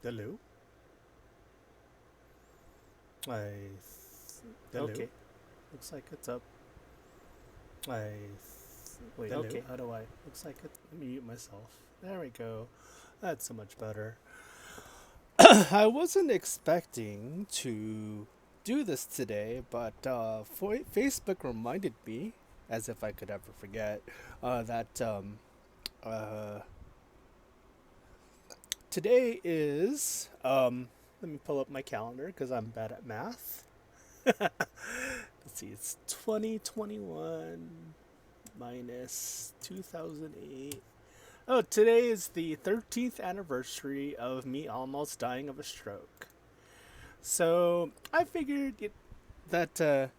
Hello. I. Hello. Okay, looks like it's up. I. Wait, Hello. okay, how do I? Looks like it's mute myself. There we go. That's so much better. I wasn't expecting to do this today, but Facebook reminded me, as if I could ever forget, that uh, today is. Let me pull up my calendar because I'm bad at math. Let's see, it's 2021 minus 2008. Oh, today is the 13th anniversary of me almost dying of a stroke. So I figured that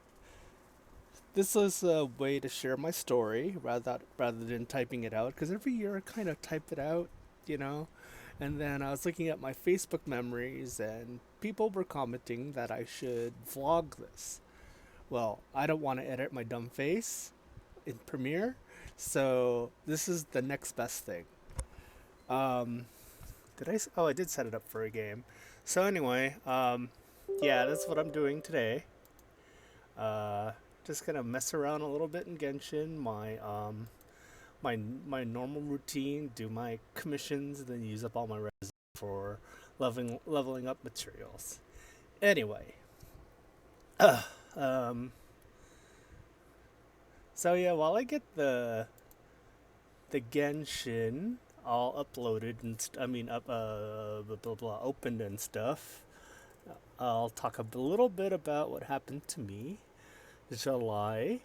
this was a way to share my story rather than typing it out. Because every year I kind of type it out, you know. And then I was looking at my Facebook memories, and people were commenting that I should vlog this. Well, I don't want to edit my dumb face in Premiere, so this is the next best thing. Um, Oh, I did set it up for a game. So anyway, yeah, that's what I'm doing today. Uh, just gonna mess around a little bit in Genshin. My normal routine, do my commissions, then use up all my resin for leveling up materials. Anyway, um, so yeah, while I get the Genshin all uploaded and up blah, blah, blah, opened and stuff, I'll talk a little bit about what happened to me July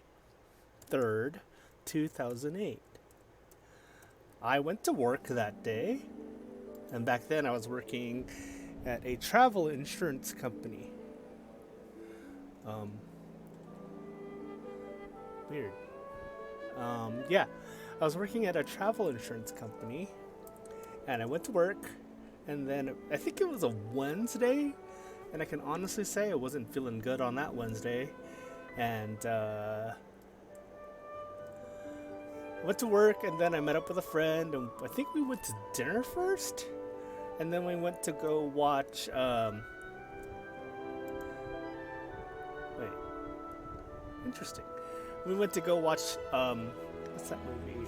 3rd, 2008. I went to work that day, and back then I was working at a travel insurance company. Um, Weird. Yeah, I was working at a travel insurance company, and I went to work, and then I think it was a Wednesday, and I can honestly say I wasn't feeling good on that Wednesday, and went to work, and then I met up with a friend, and I think we went to dinner first, and then we went to go watch. Wait, interesting. We went to go watch. What's that movie?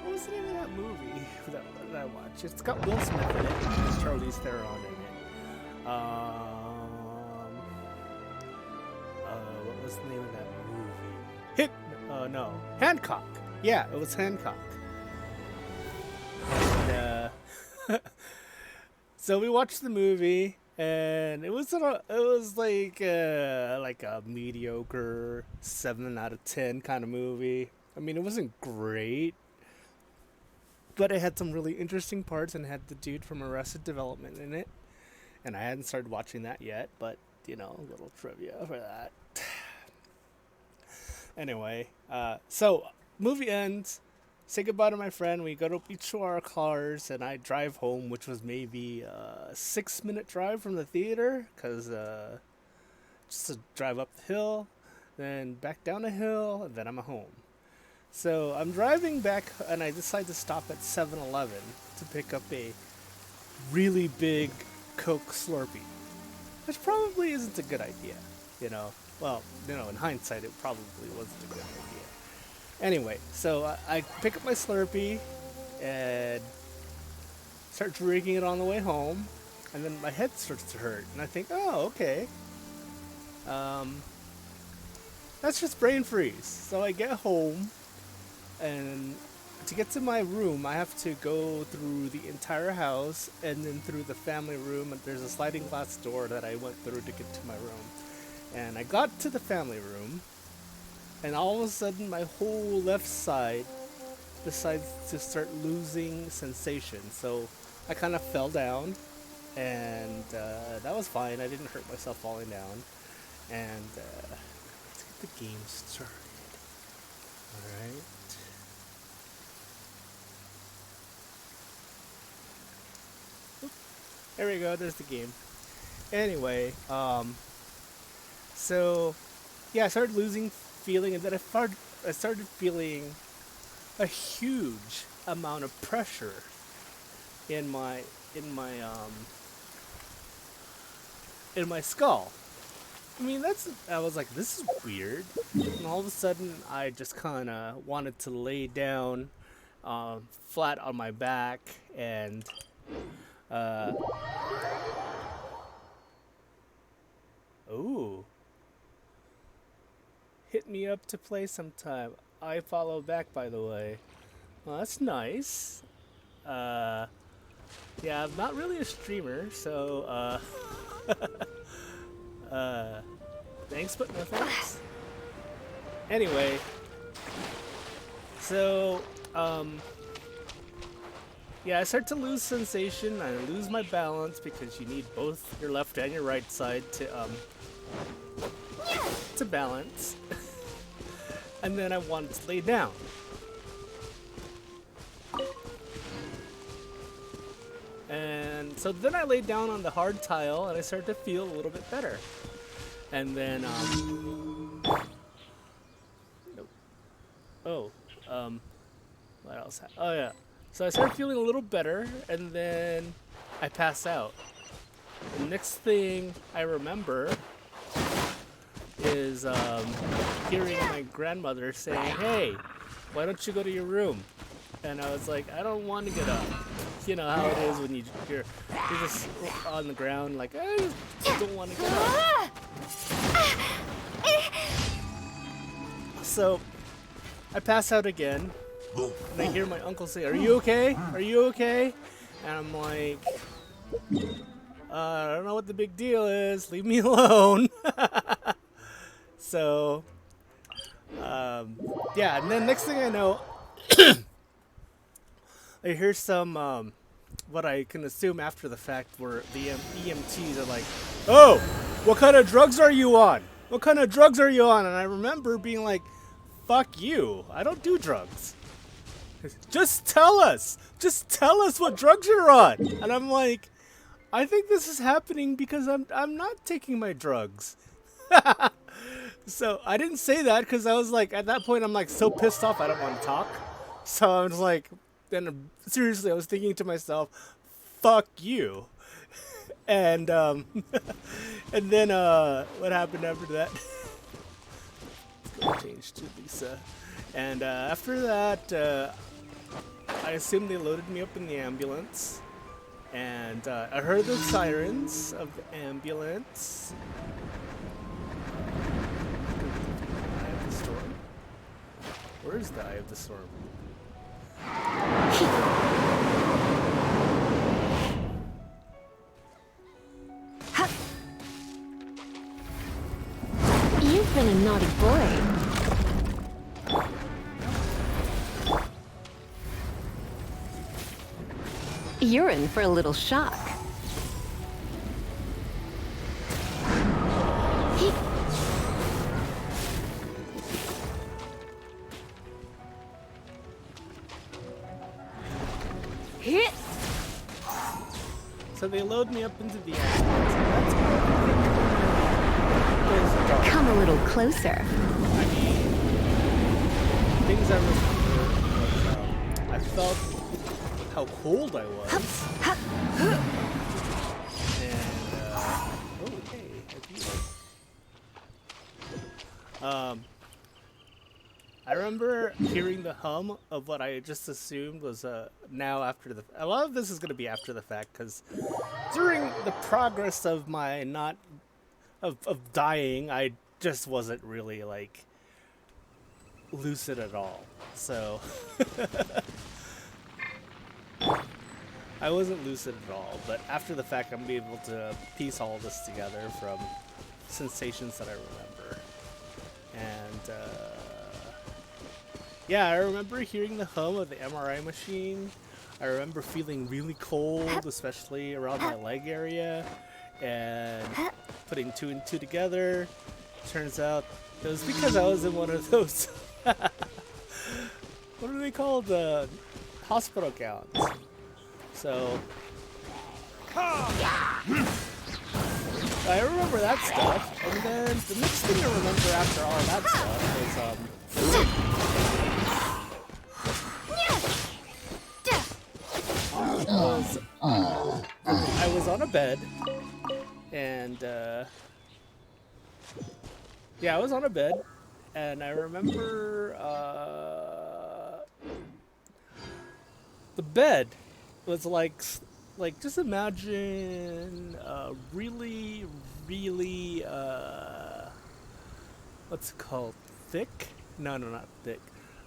What was the name of that movie that I watched? It's got Will Smith in it and Charlize Theron in it. What was the name of that movie? No, Hancock. Yeah, it was Hancock. And, so we watched the movie, and it was like a mediocre 7 out of 10 kind of movie. I mean, it wasn't great, but it had some really interesting parts, and had the dude from Arrested Development in it. And I hadn't started watching that yet, but a little trivia for that. Anyway, so movie ends. Say goodbye to my friend. We go to each to our cars, and I drive home, which was maybe a 6 minute drive from the theater, cause just to drive up the hill, then back down the hill, and then I'm home. So I'm driving back, and I decide to stop at 7-Eleven to pick up a really big Coke Slurpee, which probably isn't a good idea, you know. Well, in hindsight, it probably wasn't a good idea. Anyway, so I pick up my Slurpee and start drinking it on the way home, and then my head starts to hurt, and I think, oh, okay, um, that's just brain freeze. So I get home, and to get to my room, I have to go through the entire house and then through the family room, and there's a sliding glass door that I went through to get to my room. And I got to the family room, and all of a sudden, my whole left side decides to start losing sensation. So I kind of fell down, and that was fine. I didn't hurt myself falling down. And let's get the game started. Alright. There we go, there's the game. Anyway, so yeah, I started losing feeling, and then I started feeling a huge amount of pressure in my in my um in my skull. I mean, I was like, this is weird. And all of a sudden, I just kind of wanted to lay down flat on my back and uh, ooh, hit me up to play sometime. I follow back, by the way. Well, that's nice. Uh, yeah, I'm not really a streamer, so thanks, but no thanks. Anyway, so yeah, I start to lose sensation. I lose my balance because you need both your left and your right side to balance. And then I wanted to lay down. And so then I laid down on the hard tile and I started to feel a little bit better. And then what else? Oh yeah. So I started feeling a little better and then I pass out. The next thing I remember is hearing my grandmother saying, "Hey, why don't you go to your room?" And I was like, "I don't want to get up." You know how it is when you're just on the ground, like, I just don't want to get up. So I pass out again, and I hear my uncle say, "Are you okay? Are you okay?" And I'm like, I don't know what the big deal is. Leave me alone. So, yeah, and then next thing I know, I hear some, what I can assume after the fact were the EMTs are like, "Oh, what kind of drugs are you on? What kind of drugs are you on?" And I remember being like, "Fuck you, I don't do drugs. Just tell us. Just tell us what drugs you're on." And I'm like, "I think this is happening because I'm not taking my drugs." So I didn't say that because I was like, at that point, I'm like so pissed off I don't want to talk. So I was like, then seriously, I was thinking to myself, "Fuck you." And and then what happened after that? Let's go change to Lisa. And after that, I assume they loaded me up in the ambulance. And I heard the sirens of the ambulance. Eye of the storm? Where is the Eye of the Storm? You've been a naughty boy. You're in for a little shock. So they load me up into the ambulance. That's Come a little closer. things I remember was I felt how cold I was. And oh hey, I remember hearing the hum of what I just assumed was now after the. A lot of this is going to be after the fact because during the progress of my not of dying, I just wasn't really like lucid at all. So I wasn't lucid at all. But after the fact, I'm be able to piece all this together from sensations that I remember, and. Yeah, I remember hearing the hum of the MRI machine. I remember feeling really cold, especially around my leg area, and putting two and two together. Turns out it was because I was in one of those, what are they called? Hospital gowns. So, I remember that stuff, and then the next thing I remember after all that stuff was, I was on a bed, and yeah, I was on a bed, and I remember the bed was like just imagine really, really what's it called? Thick? No, not thick.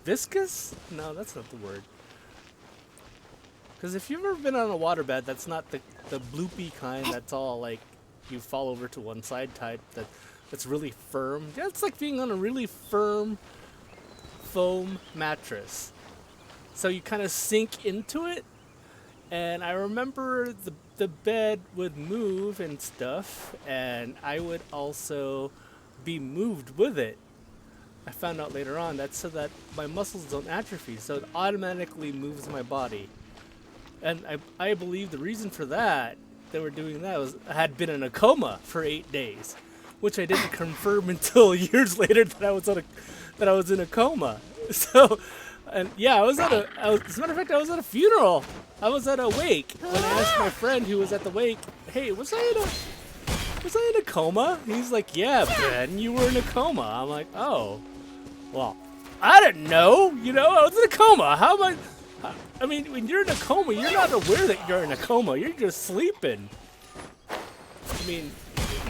Viscous? No, that's not the word. Because if you've ever been on a waterbed, that's not the bloopy kind that's all like you fall over to one side type that's really firm. Yeah, it's like being on a really firm foam mattress. So you kind of sink into it. And I remember the bed would move and stuff, and I would also be moved with it. I found out later on that's so that my muscles don't atrophy, so it automatically moves my body. And I believe the reason for that, they were doing that, was I had been in a coma for 8 days, which I didn't confirm until years later that I was in a coma. So, and yeah, as a matter of fact, I was at a funeral. I was at a wake when I asked my friend who was at the wake, "Hey, was I in a coma?" He's like, "Yeah, Ben, you were in a coma." I'm like, "Oh, well, I didn't know. You know, I was in a coma. How am I?" I mean, when you're in a coma, you're not aware that you're in a coma. You're just sleeping. I mean,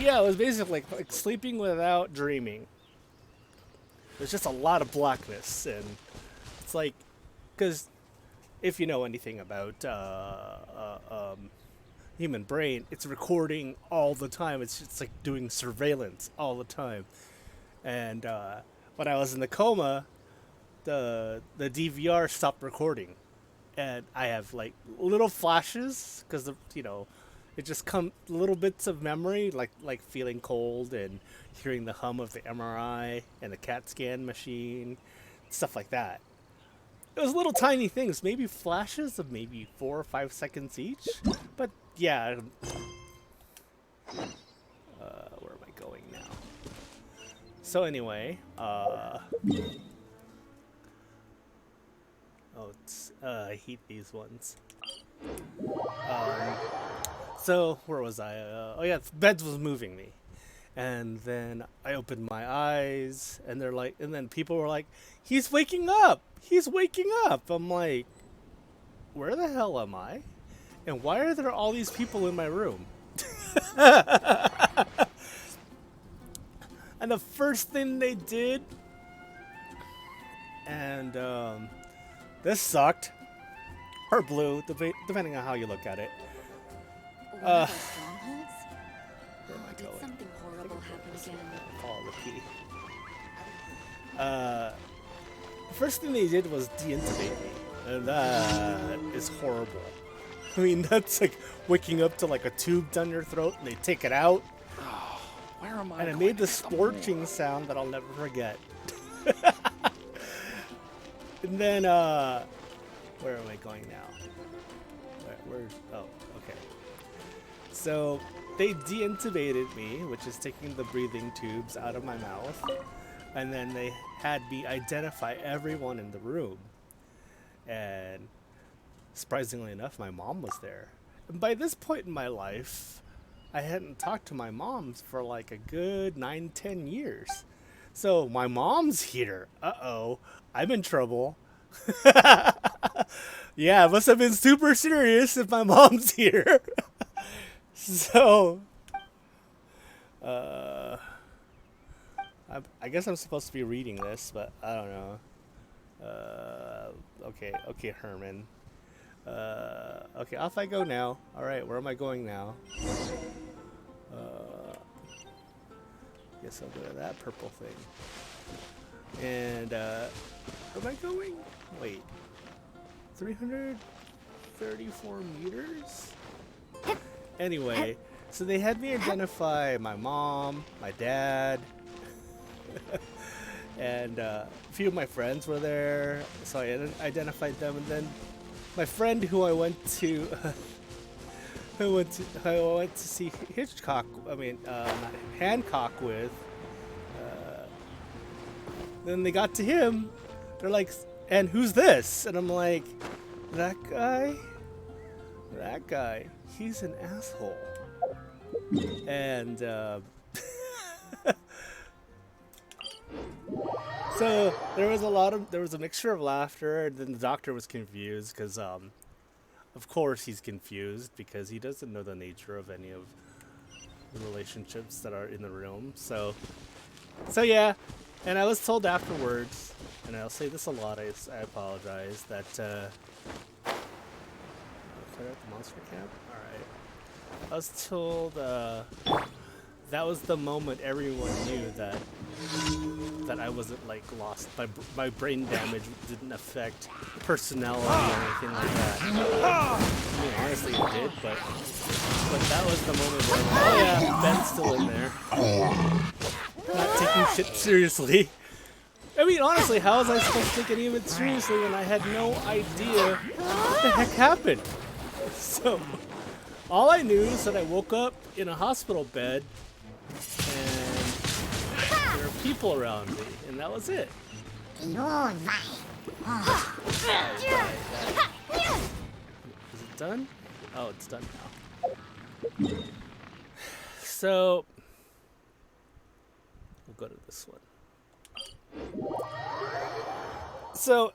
yeah, it was basically like sleeping without dreaming. There's just a lot of blackness, and it's like, because if you know anything about human brain, it's recording all the time. It's just like doing surveillance all the time. And when I was in the coma, the DVR stopped recording, and I have like little flashes because it just come little bits of memory, like feeling cold and hearing the hum of the MRI and the CAT scan machine, stuff like that. It was little tiny things, maybe flashes of maybe 4 or 5 seconds each, but yeah. Where am I going now? So anyway, I hate these ones. So where was I? Oh yeah, beds was moving me, and then I opened my eyes, and then people were like, "He's waking up! He's waking up!" I'm like, "Where the hell am I? And why are there all these people in my room?" And the first thing they did, and this sucked, or blue, depending on how you look at it. One of those strongholds? Where am I Did going? something horrible happen again? Follow the key. The first thing they did was de-intubate me, and that is horrible. I mean, that's like waking up to like a tube down your throat, and they take it out. Where am I? And it made the scorching sound that I'll never forget. And then, where am I going now? Oh, okay. So, they de-intubated me, which is taking the breathing tubes out of my mouth. And then they had me identify everyone in the room. And surprisingly enough, my mom was there. And by this point in my life, I hadn't talked to my mom for like a good 9-10 years. So my mom's here. Uh-oh, I'm in trouble. Yeah, it must have been super serious if my mom's here. So, I guess I'm supposed to be reading this, but I don't know. Okay, Herman. Okay, off I go now. Alright, where am I going now? Guess I'll go to that purple thing. And, where am I going? Wait. 334 meters? Anyway, so they had me identify my mom, my dad, and a few of my friends were there, so I identified them, and then my friend who I went to see Hancock with, then they got to him, they're like, "And who's this?" And I'm like, "That guy?" That guy, he's an asshole. And so there was a mixture of laughter, and then the doctor was confused because of course he's confused because he doesn't know the nature of any of the relationships that are in the room. So yeah, and I was told afterwards, and I'll say this a lot, I apologize, that clear out the monster camp? Alright. I was told that was the moment everyone knew that I wasn't like lost. My brain damage didn't affect personality or anything like that. I mean, honestly, it did, but that was the moment where, oh yeah, Ben's still in there, not taking shit seriously. I mean, honestly, how was I supposed to take any of it seriously when I had no idea what the heck happened? So, all I knew is that I woke up in a hospital bed and there were people around me, and that was it. Is it done? Oh, it's done now. So, we'll go to this one. So,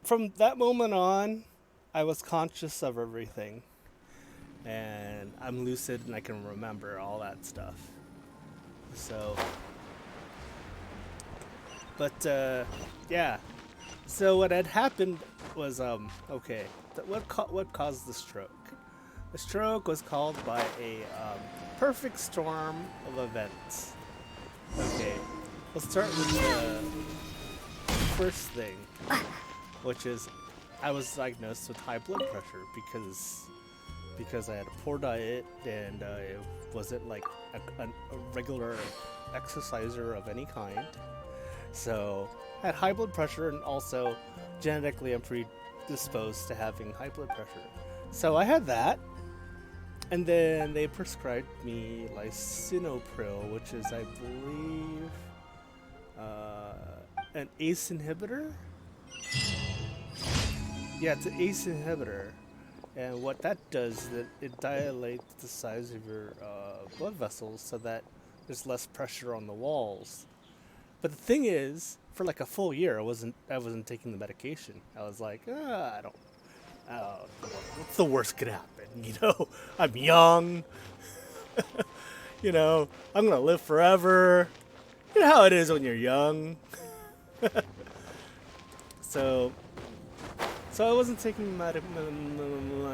from that moment on, I was conscious of everything. And I'm lucid and I can remember all that stuff. So, but yeah. So what had happened was okay. What caused the stroke? The stroke was caused by a perfect storm of events. Okay, let's start with the first thing, which is I was diagnosed with high blood pressure because I had a poor diet and I wasn't like a regular exerciser of any kind. So I had high blood pressure, and also genetically I'm predisposed to having high blood pressure. So I had that, and then they prescribed me lisinopril, which is, I believe, an ACE inhibitor. Yeah, it's an ACE inhibitor. And what that does is that it dilates the size of your blood vessels so that there's less pressure on the walls. But the thing is, for like a full year, I wasn't taking the medication. I was like, what's the worst could happen? You know, I'm young. You know, I'm gonna live forever. You know how it is when you're young. So I wasn't taking my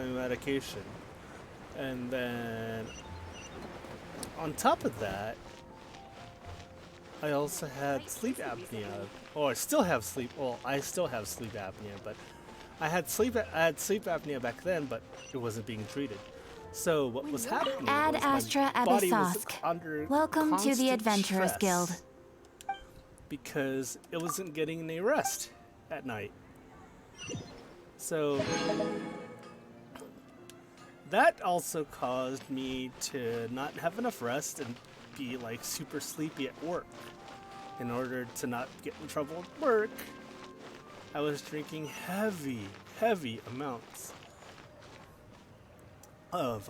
medication. And then, on top of that, I also had sleep apnea. Oh, I still have sleep apnea, but I had sleep apnea back then, but it wasn't being treated. So what was happening Ad was Astra my body was Abyssosque. under Welcome to the constant Adventurers stress Guild. because it wasn't getting any rest at night. So that also caused me to not have enough rest and be like super sleepy at work. In order to not get in trouble at work, I was drinking heavy amounts of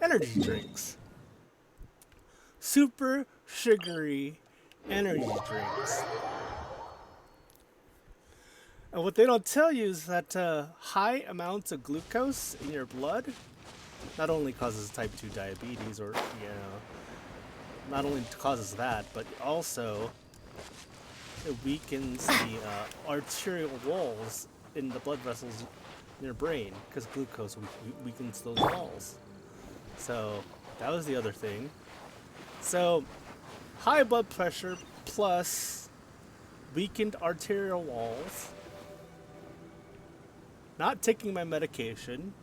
energy drinks. Super sugary energy drinks. And what they don't tell you is that high amounts of glucose in your blood not only causes type 2 diabetes, or, you know, not only causes that, but also it weakens the arterial walls in the blood vessels in your brain, because glucose weakens those walls. So that was the other thing. So high blood pressure plus weakened arterial walls, not taking my medication,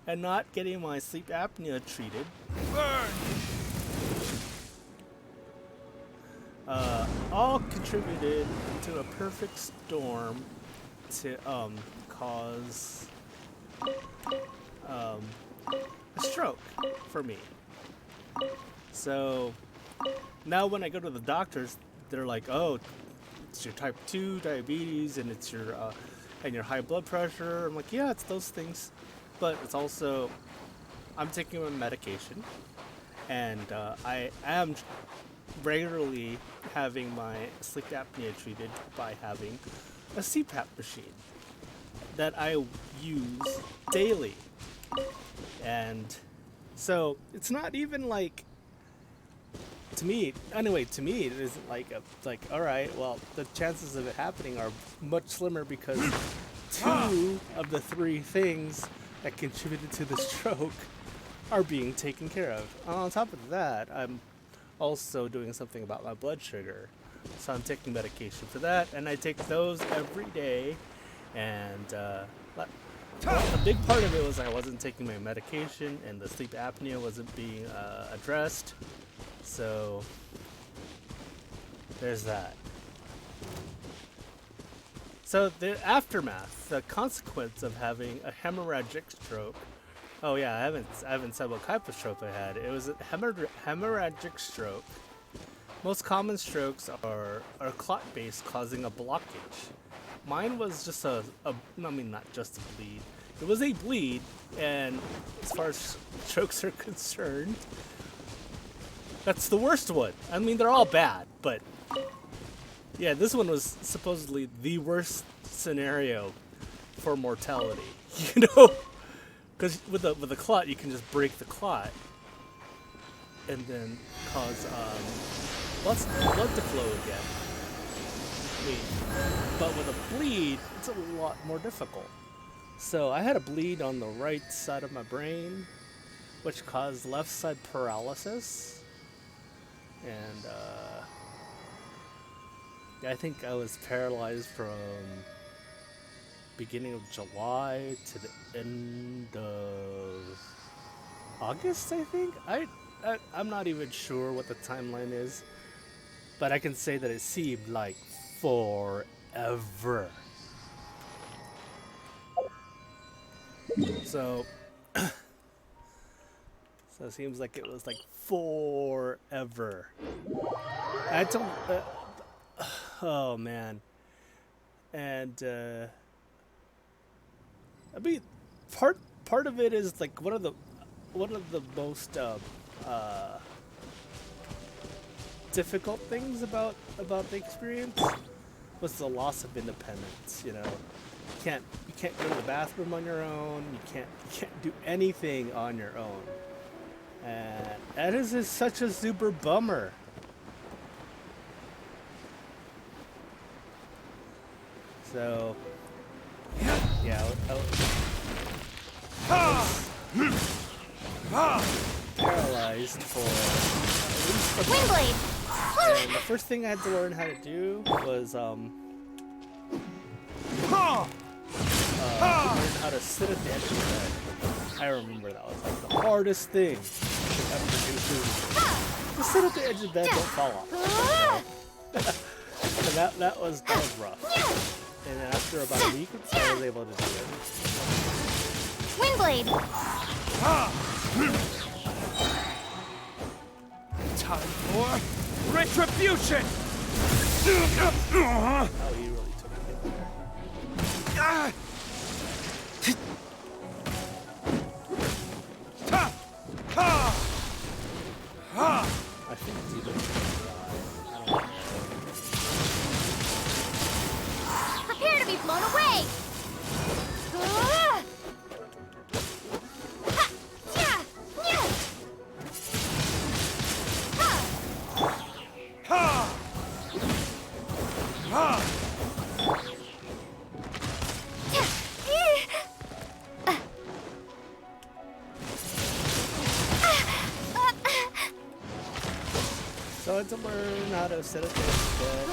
and not getting my sleep apnea treated. All contributed to a perfect storm to cause a stroke for me. So now when I go to the doctors, they're like, "Oh, it's your type 2 diabetes and it's your and your high blood pressure." I'm like, "Yeah, it's those things." but it's also I'm taking my medication, and I am regularly having my sleep apnea treated by having a CPAP machine that I use daily. And so it's not even like, to me it isn't like all right, well, the chances of it happening are much slimmer because two of the three things that contributed to the stroke are being taken care of. On top of that, I'm also doing something about my blood sugar. So I'm taking medication for that, and I take those every day. And a big part of it was I wasn't taking my medication, and the sleep apnea wasn't being addressed. So there's that. So the aftermath, the consequence of having a hemorrhagic stroke. Oh yeah, I haven't said what type of stroke I had. It was a hemorrhagic stroke. Most common strokes are clot-based, causing a blockage. Mine was just not just a bleed. It was a bleed, and as far as strokes are concerned, that's the worst one. I mean, they're all bad, but yeah, this one was supposedly the worst scenario for mortality. You know, because with a clot, you can just break the clot and then cause blood to flow again. But with a bleed, it's a lot more difficult. So I had a bleed on the right side of my brain, which caused left side paralysis. And I think I was paralyzed from beginning of July to the end of August, I think. I'm not even sure what the timeline is, but I can say that it seemed like forever. So it seems like it was like forever. I told, oh man, and I mean, part of it is like one of the most difficult things about the experience was the loss of independence. You know, you can't go to the bathroom on your own. You can't do anything on your own, and that is just such a super bummer. So yeah, I was paralyzed for at least a month. Windblade! And the first thing I had to learn how to do was learn how to sit at the edge of the bed. I remember that was like the hardest thing ever to do. Just sit at the edge of the bed, don't fall off. And that was rough. And then after about a week, I was able to do it. Windblade! Time for retribution! Oh, he really took it there. I think it's either I don't know. Prepare to be blown away! So I had to learn how to sit at the edge of the bed,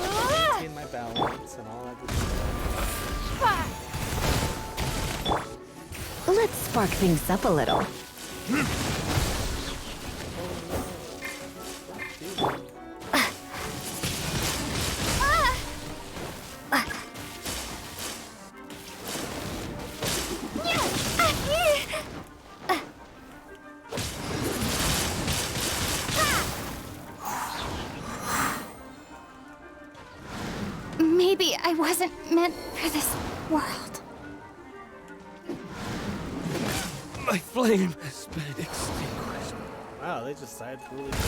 maintain my balance, and all that good stuff. Let's spark things up a little. Maybe I wasn't meant for this world. My flame has been extinguished. Wow, they just died really quickly.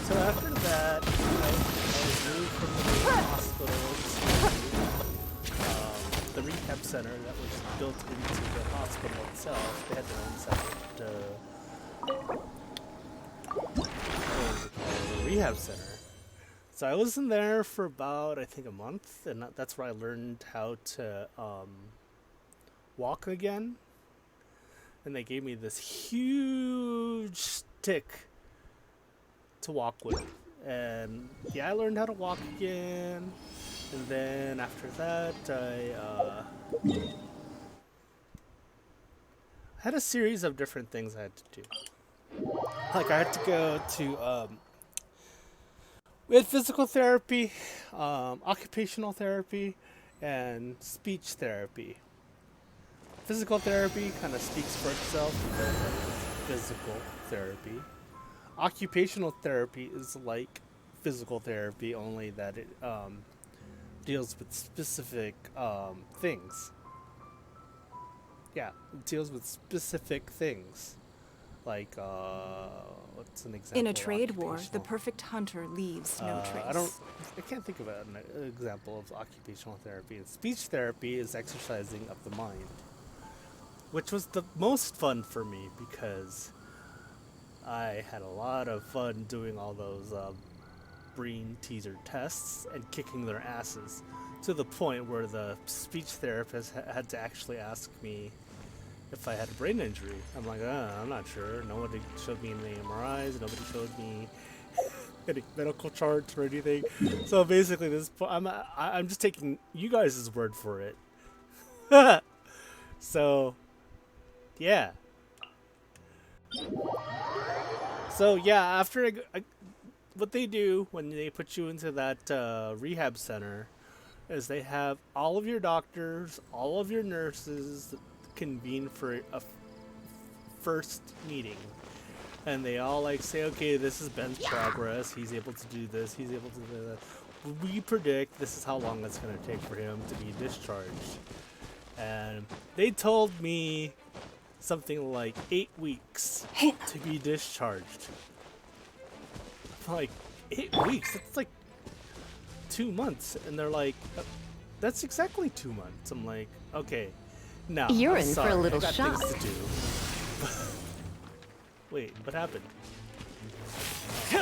So after that, I was moved from the hospital to the rehab center that was built into the hospital itself. They had their own separate, what was it called? A rehab center. So I was in there for about, I think, a month, and that's where I learned how to walk again. And they gave me this huge stick to walk with. And yeah, I learned how to walk again. And then after that, I had a series of different things I had to do. Like I had to go to we had physical therapy, occupational therapy, and speech therapy. Physical therapy kind of speaks for itself because it's physical therapy. Occupational therapy is like physical therapy, only that it deals with specific things. Yeah, it deals with specific things. Like, what's an example? In a of trade war, the occupational? perfect hunter leaves no trace. I can't think of an example of occupational therapy. And speech therapy is exercising of the mind, which was the most fun for me because I had a lot of fun doing all those brain teaser tests and kicking their asses to the point where the speech therapist had to actually ask me if I had a brain injury. I'm like, I'm not sure. Nobody showed me any MRIs. Nobody showed me any medical charts or anything. So basically, I'm just taking you guys' word for it. So, yeah. So yeah, after what they do when they put you into that rehab center is they have all of your doctors, all of your nurses convene for a first meeting, and they all like say, okay, this is Ben's progress, he's able to do this, he's able to do that, we predict this is how long it's going to take for him to be discharged. And they told me something like 8 weeks to be discharged. I'm like, 8 weeks? That's like 2 months. And they're like, that's exactly 2 months. I'm like, okay. No, You're I'm in sorry. for a little I got shock. things to do. Wait, what happened? The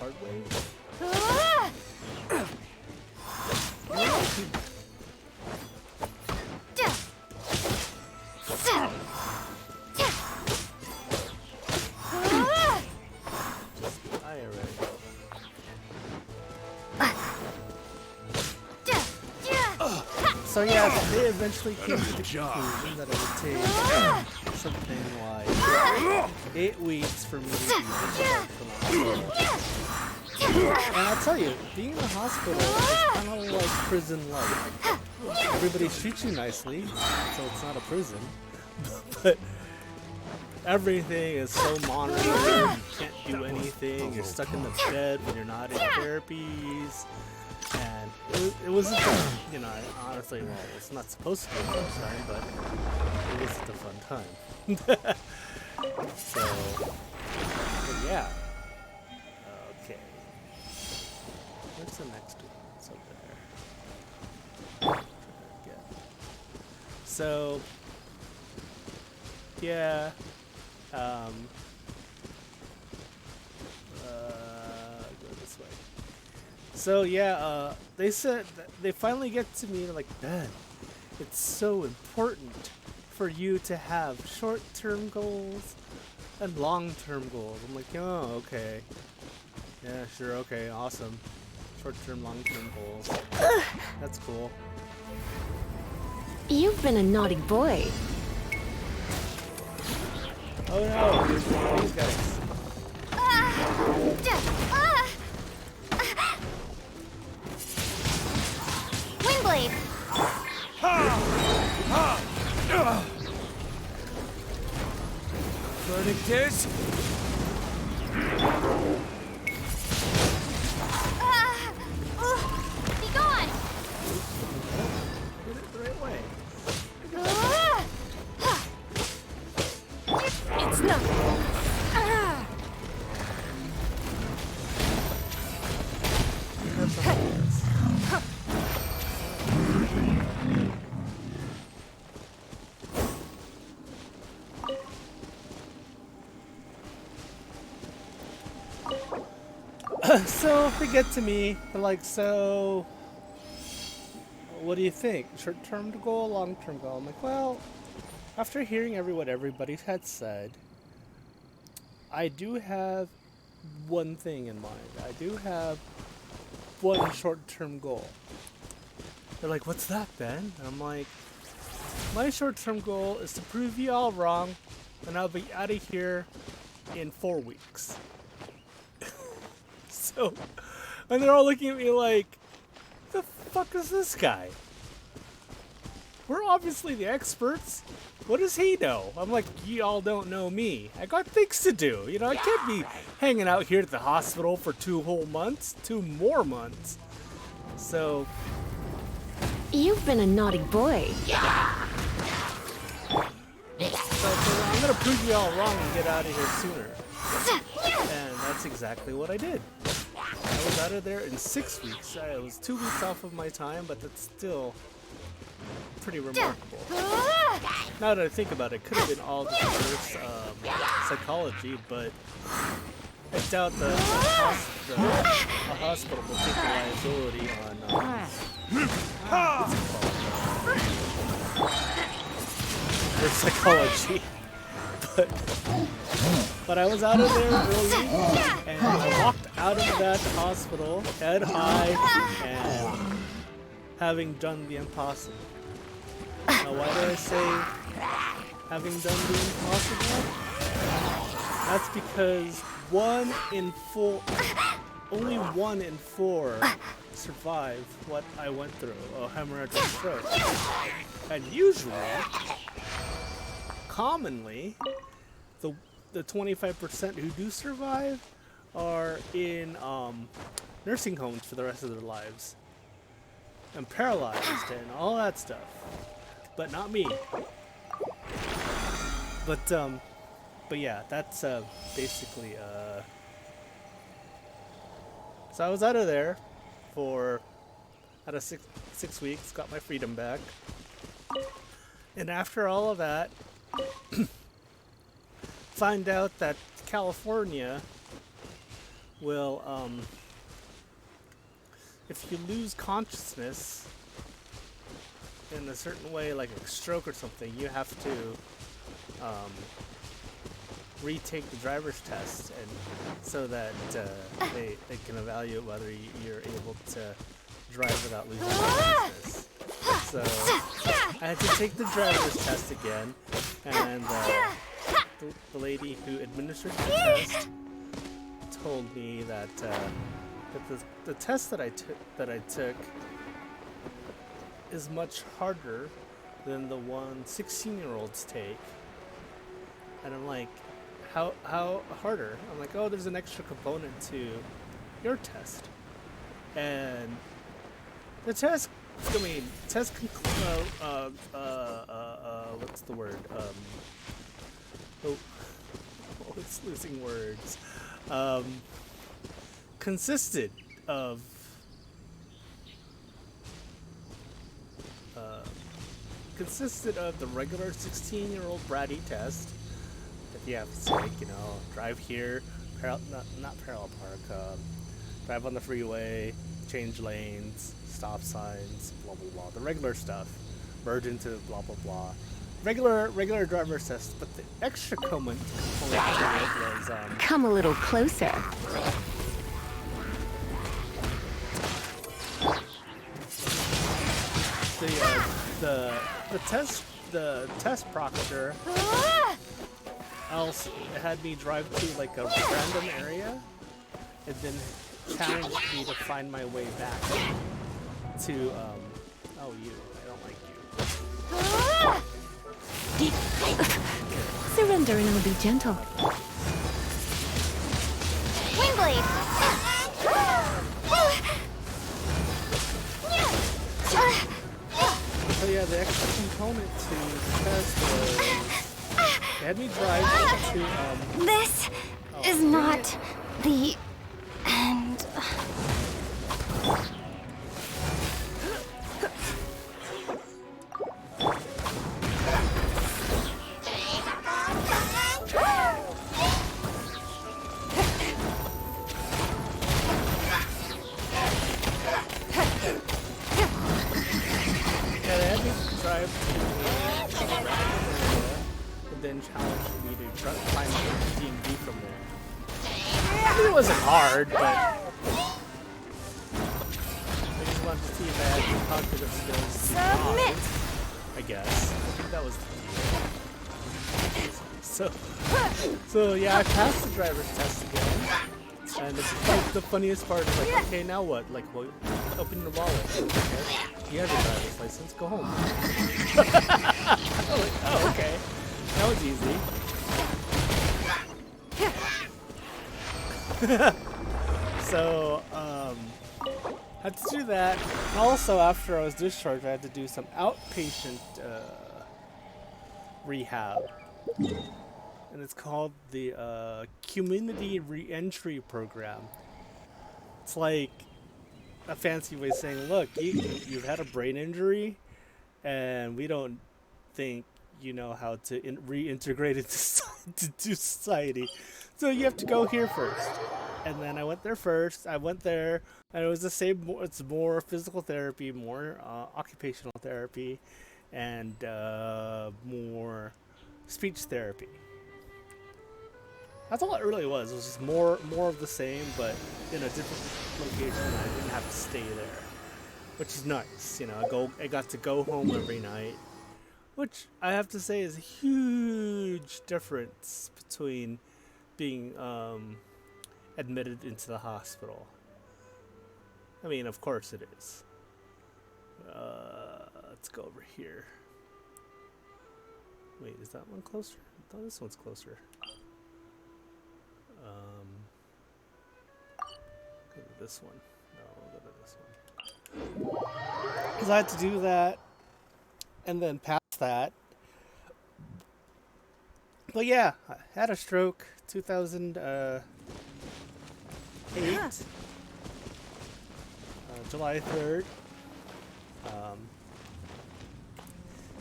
hard way? I already. So yeah, they eventually came to the conclusion that it would take something like 8 weeks for me to be discharged from the hospital. And I'll tell you, being in the hospital is kind of like prison-like. Everybody treats you nicely, so it's not a prison. But everything is so monitored, you can't do anything, you're stuck in the bed when you're not in therapies. And it wasn't, honestly, well, it's not supposed to be a fun time, but it wasn't a fun time. So, but yeah. Okay. Where's the next one? It's up there. Yeah. So, yeah. Go this way. So yeah, they said they finally get to me. They're like, Ben, it's so important for you to have short-term goals and long-term goals. I'm like, oh, okay, yeah, sure, okay, awesome. Short-term, long-term goals. That's cool. You've been a naughty boy. Oh no, there's one of these guys. Windblade! Verdict is So they get to me. They're like, so what do you think? Short-term goal, long-term goal? I'm like, well, after hearing what everybody had said, I do have one thing in mind. I do have one short-term goal. They're like, what's that, Ben? And I'm like, my short-term goal is to prove you all wrong, and I'll be out of here in 4 weeks. So, and they're all looking at me like, the fuck is this guy? We're obviously the experts. What does he know? I'm like, you all don't know me. I got things to do. You know, I can't be hanging out here at the hospital for 2 whole months, 2 more months. So, You've been a naughty boy. so I'm gonna prove you all wrong and get out of here sooner. And that's exactly what I did. I was out of there in 6 weeks. It was 2 weeks off of my time, but that's still pretty remarkable. Now that I think about it, it could have been all just reverse psychology, but I doubt a hospital will take the liability on reverse psychology. But I was out of there early, and I walked out of that hospital head high and having done the impossible. Now, why do I say having done the impossible? That's because only 1 in 4 survive what I went through, a hemorrhagic stroke. And usually, commonly, the 25% who do survive are in nursing homes for the rest of their lives. And paralyzed and all that stuff. But not me. But yeah, that's basically so I was out of there for out of 6 weeks, got my freedom back. And after all of that, find out that California will if you lose consciousness in a certain way, like a stroke or something, you have to retake the driver's test, and so that they can evaluate whether you're able to drive without losing consciousness. So I had to take the driver's test again, and the lady who administered the test told me that the test that I took is much harder than the one 16-year-olds take. And I'm like, how harder? I'm like, oh, there's an extra component to your test. And the test, what's the word? It's losing words. Consisted of the regular 16-year-old bratty test that you have to take, drive here, not parallel park, drive on the freeway, change lanes, stop signs, blah blah blah, the regular stuff, merge into blah blah blah, regular driver's test. But the extra component to it was Come a little closer. the test proctor else had me drive to like a random area and then challenged me to find my way back to oh, you, I don't like you. Surrender and I'll be gentle. Windblade! So yeah, the extra component to the test was they had me drive to This is not the end. And then challenged me to climb D&D from there. I mean, it wasn't hard, but I just wanted to see if I had the cognitive skills to Submit! I guess. I think that was the deal. So yeah, I passed the driver's test again. And it's like the funniest part is like, okay, now what? Like, well, open your wallet. Okay. You have your driver's license. Go home. I'm like, oh, okay. That was easy. So, had to do that. And also, after I was discharged, I had to do some outpatient rehab. And it's called the Community Reentry Program. It's like a fancy way of saying, look, you've had a brain injury, and we don't think you know how to reintegrate into society. So you have to go here first. And then I went there first. I went there, and it was the same. It's more physical therapy, more occupational therapy, and more speech therapy. That's all it really was. It was just more of the same, but in a different location. I didn't have to stay there, which is nice. You know, I got to go home every night, which I have to say is a huge difference between being admitted into the hospital. I mean, of course it is. Let's go over here. Wait, is that one closer? I thought this one's closer. Go to this one. No, we'll go to this one. Because I had to do that, and then pass that. But yeah, I had a stroke 2008, July 3rd.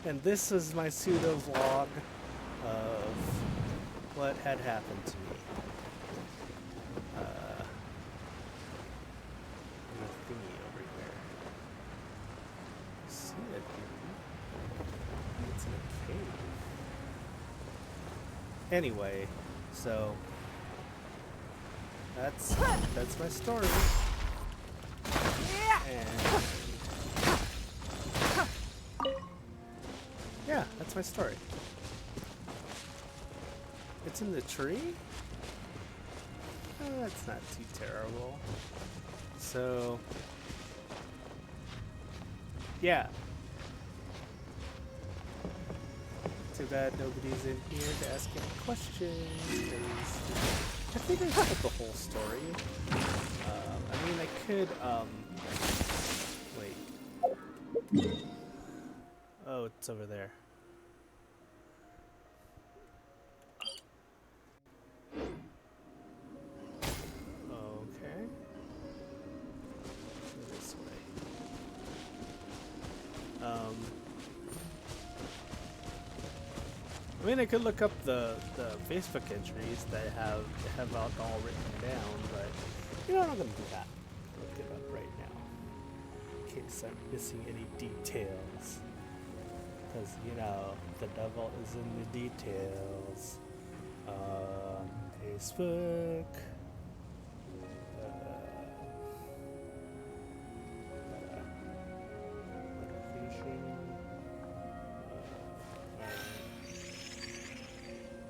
And this was my pseudo vlog of what had happened to me. Thingy over here. See it? It's in a cave. Anyway, so that's my story. And yeah, that's my story. It's in the tree? That's not too terrible. So, yeah. Too bad nobody's in here to ask any questions. I think I told the whole story. I mean, I could, wait. Oh, it's over there. Okay. This way. I mean, I could look up the Facebook entries that have it all written down, but you know, I'm not gonna do that. Look it up right now, in case I'm missing any details. Because you know, the devil is in the details. Facebook. Motivation.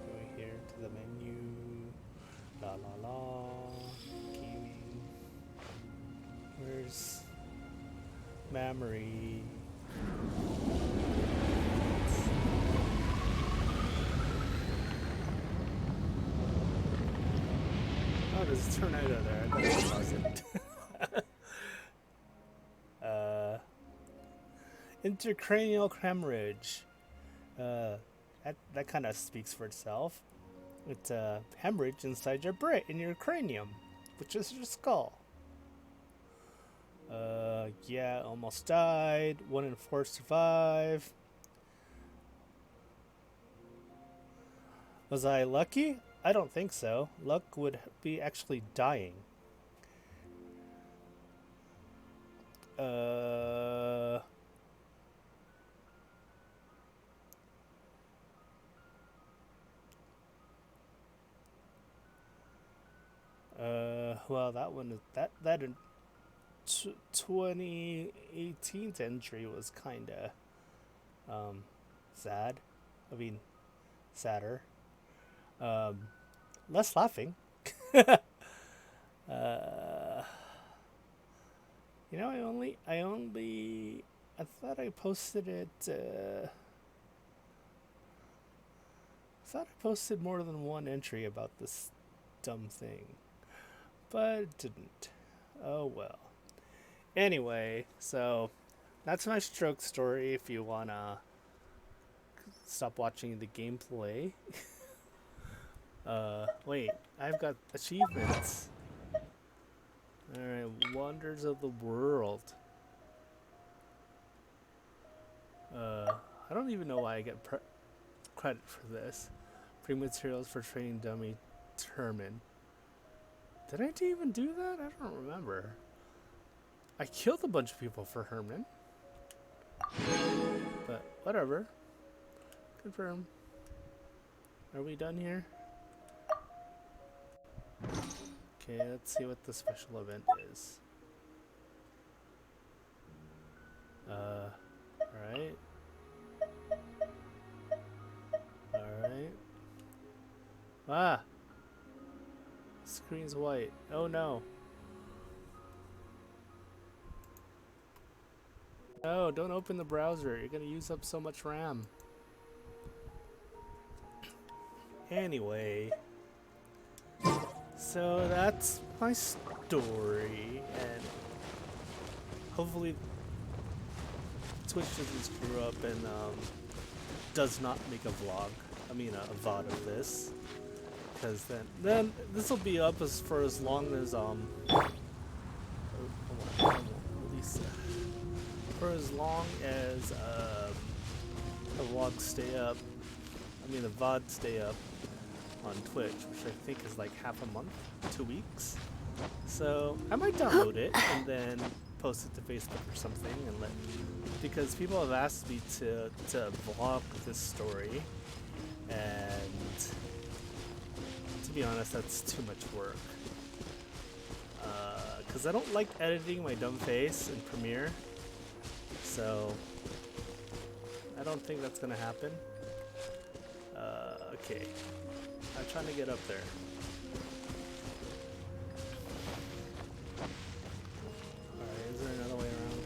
Going here to the menu. La la la. Gaming. Where's memory? Oh, there's a tornado there. I thought it wasn't. Intracranial hemorrhage. That kind of speaks for itself. It's a hemorrhage inside your brain, in your cranium, which is your skull. Yeah, almost died. 1 in 4 survive. Was I lucky? I don't think so. Luck would be actually dying. Well, that one is that in 2018's entry was kind of sad. I mean, sadder. Less laughing. You know, I thought I posted it. I thought I posted more than one entry about this dumb thing, but it didn't. Oh well. Anyway, so that's my stroke story. If you wanna stop watching the gameplay. Wait, I've got achievements. Alright, Wonders of the World. I don't even know why I get credit for this. Pre-materials for training dummy Herman. Did I even do that? I don't remember. I killed a bunch of people for Herman. But whatever. Confirm. Are we done here? Okay, let's see what the special event is. Alright. Alright. Ah! Screen's white. Oh no. No, don't open the browser. You're gonna use up so much RAM. Anyway. So that's my story, and hopefully Twitch doesn't screw up and does not make a vlog. I mean a VOD of this, because then this will be up for as long as for as long as the vlogs stay up. I mean the VOD stay up on Twitch, which I think is like half a month, 2 weeks. So I might download it and then post it to Facebook or something, and because people have asked me to vlog this story, and to be honest, that's too much work. Because I don't like editing my dumb face in Premiere, so I don't think that's gonna happen. Okay. I'm trying to get up there. Alright, is there another way around?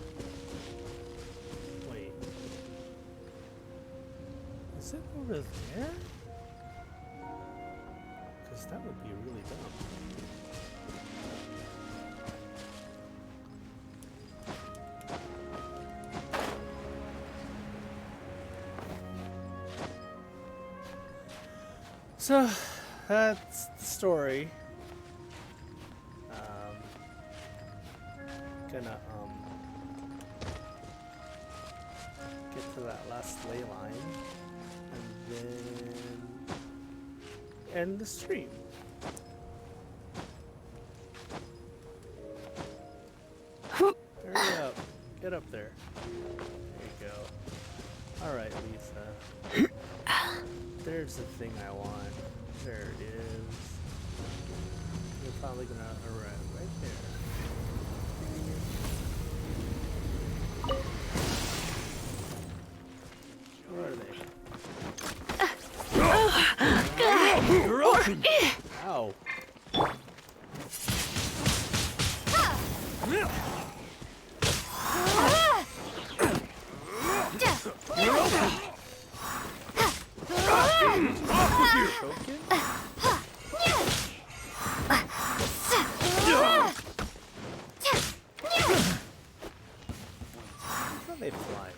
Wait. Is it over there? Because that would be really dumb. So, that's the story. Gonna get to that last ley line and then end the stream. Hurry up. Get up there. There you go. Alright, Lisa. There's the thing I want. There it is. You're probably gonna arrive right there. Where are they? You're open! Ow. You're open! Broken? How they fly?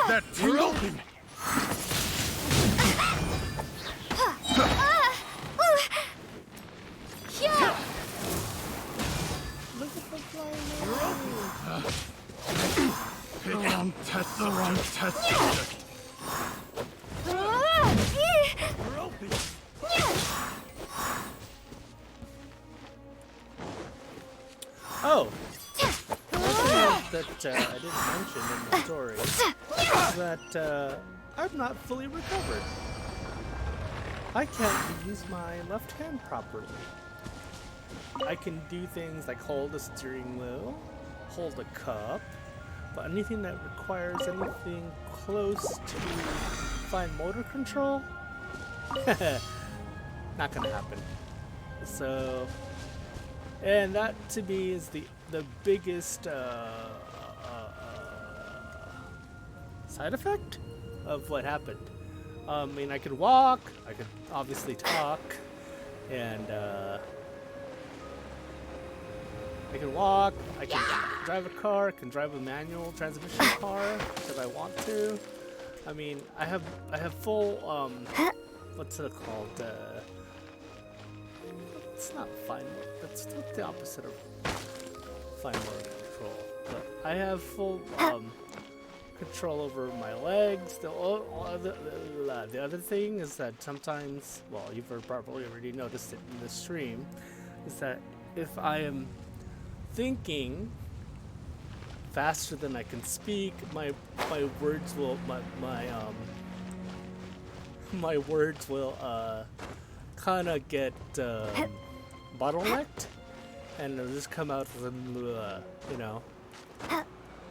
That's you're open! Look at the flying. You're open! Test the wrong test subject. You're open! Oh! That I didn't mention in the story is that I'm not fully recovered. I can't use my left hand properly. I can do things like hold a steering wheel, hold a cup, but anything that requires anything close to fine motor control, not gonna happen. So, and that to me is the biggest side effect of what happened. I mean, I could walk, I could obviously talk, and I can walk, I can drive a car, I can drive a manual transmission car if I want to. I mean, I have full, what's it called? It's not fine, that's the opposite of fine motor control. But I have full, control over my legs. The other thing is that sometimes, well, you've probably already noticed it in the stream, is that if I am thinking faster than I can speak, my words will my words will kind of get bottlenecked, and they'll just come out with you know.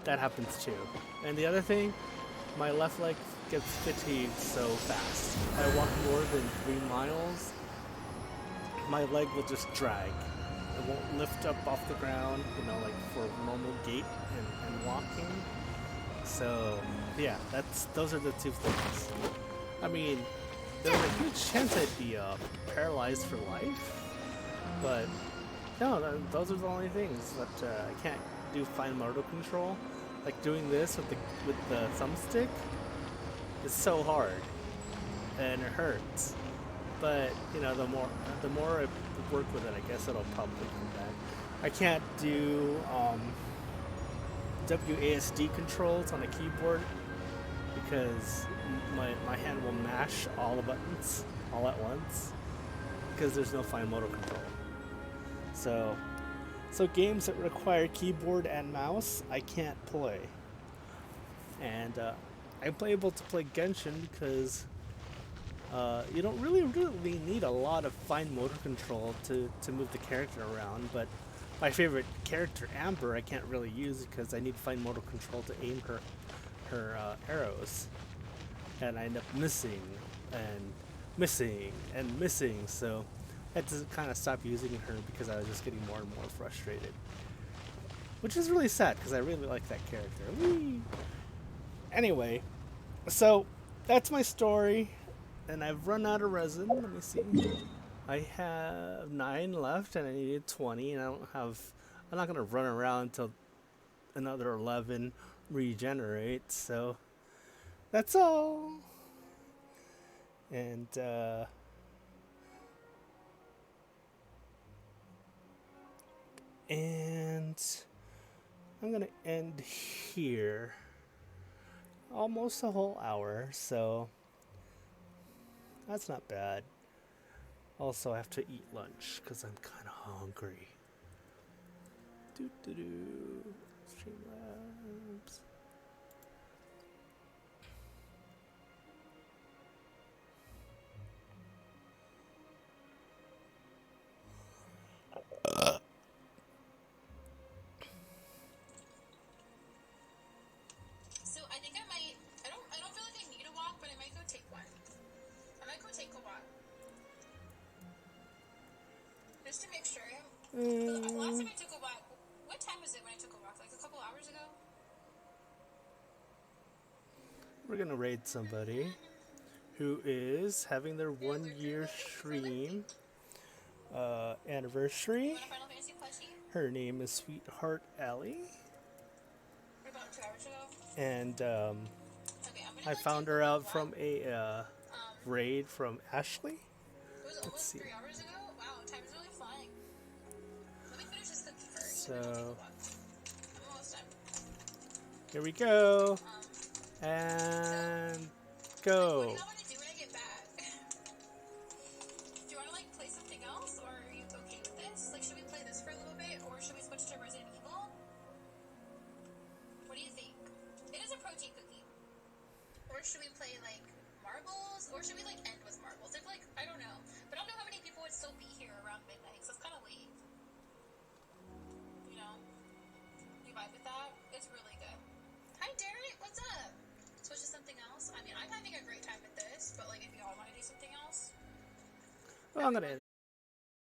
That happens too. And the other thing, my left leg gets fatigued so fast. I walk more than 3 miles, my leg will just drag. It won't lift up off the ground, you know, like for normal gait and walking. So yeah, those are the 2 things. I mean, there's a huge chance I'd be paralyzed for life, but no, those are the only things that I can't do fine motor control. Like doing this with the thumbstick is so hard, and it hurts. But you know, the more I work with it, I guess it'll probably come back. I can't do WASD controls on a keyboard because my hand will mash all the buttons all at once because there's no fine motor control. So games that require keyboard and mouse, I can't play. And I'm able to play Genshin because you don't really need a lot of fine motor control to move the character around. But my favorite character, Amber, I can't really use because I need fine motor control to aim her arrows. And I end up missing and missing and missing, so I had to kind of stop using her because I was just getting more and more frustrated. Which is really sad because I really like that character. Whee! Anyway, so that's my story, and I've run out of resin. Let me see. I have 9 left, and I needed 20, and I'm not gonna run around until another 11 regenerate. So that's all. And I'm gonna end here. Almost a whole hour, so that's not bad. Also, I have to eat lunch because I'm kind of hungry. Streamlabs. Just to make sure. The last time I took a walk, what time was it when I took a walk? Like a couple hours ago? We're gonna raid somebody who is having their 1-year stream anniversary. Final Fantasy plushie? Her name is Sweetheart Ellie. About 2 hours ago? And Okay, I found her out from a raid from Ashley. It was Let's almost see. 3 hours ago? Wow, time's really flying. Let me finish this cookie first. So I'm almost done. here we go. And What do go. you want to do when I get back? Do you want to like play something else, or are you okay with this? Like, should we play this for a little bit, or should we switch to Resident Evil? What do you think? It is a protein cookie. Or should we play like marbles, or should we like end with marbles? I feel like, I don't know, but I don't know how many people would still be here around midnight, so it's kind of late. Well, I'm gonna